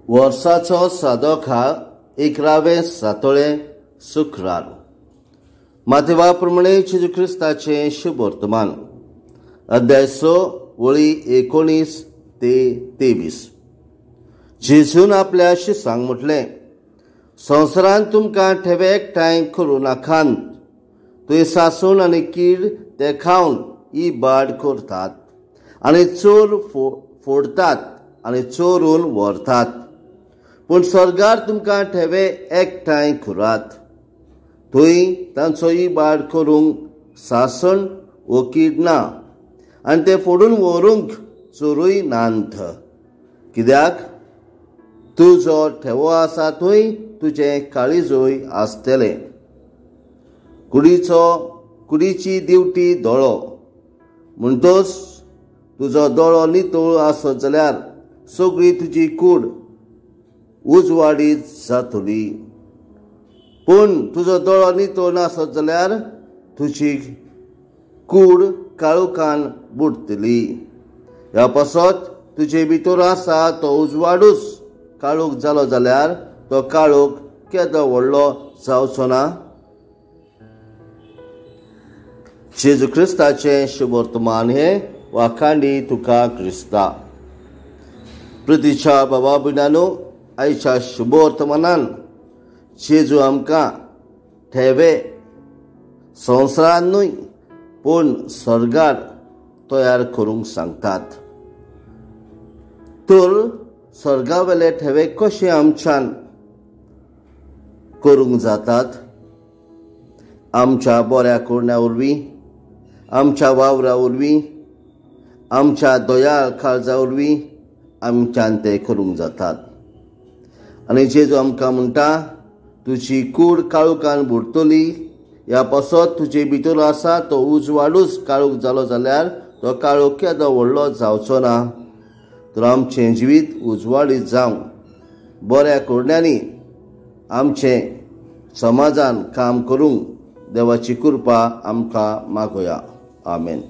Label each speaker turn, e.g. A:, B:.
A: वर्साचो सादो खाळ 11वें सातोळें शुक्रार. माथेवा प्रमाणे जेजू क्रिस्ताचें शुभ वर्तमान. अध्याय 6 वळी 19 ते 23. जेजून आपल्या शिसांक म्हटलें, संवसारांत तुमकां ठेवे एकठांय करूं नाकांत. थंय सासून आनी कीड ते खावन इबाड करतात आनी चोर फोडतात आनी चोरून व्हरतात. पूण स्वर्गार तुमकां ठेवे एकठांय करात. थंय तांचो इबाड करूंक सासण वो कीड ना आनी ते फोडून व्हरूंक चोरूय नांत. कित्याक तूं जो ठेवो आसा थंय तुजें काळीजूय आसतलें. कुडीची दिवटी दोळो. म्हणटोच तुजो दोळो नितळ आसत जाल्यार सगळी तुजी कूड उजवाडीत जातली. पूण तुजो दोळो नितळ नासत जाल्यार तुजी कूड काळोखान बुडतली. ह्या पासत तुजे भितर आसा तो उजवाडूच काळोख जालो जाल्यार तो काळोख केदो व्हडलो जावचो ना. जेजू क्रिस्ताचें शुभ वर्तमान हे वाखांडी तुका क्रिस्ता. प्रितीच्या बाबा भयणांनो, आयच्या शुभ वर्तमानान जेजू आमकां ठेवे संवसारांत न्हय पूण स्वर्गार तयार करूंक सांगतात. तर स्वर्गावेले ठेवे कशे आमच्यान करूंक जातात? आमच्या बऱ्या करण्या वरवीं, आमच्या वावरा वरवीं, आमच्या दोयाळ काळजा वरवीं आमच्यान ते करूंक जातात. आनी जेजू आमकां म्हणटा, तुजी कूड काळोखान बुडतली. ह्या पासत तुजे भितर आसा तो उजवाडूच काळोख जालो जाल्यार तो काळोख केदो व्हडलो जावचो ना. तर आमचें जिवीत उजवाडीत जावंक बऱ्या करण्यांनी आमचें समाजान काम करूंक देवाची कृपा आमकां मागोया. आमेन.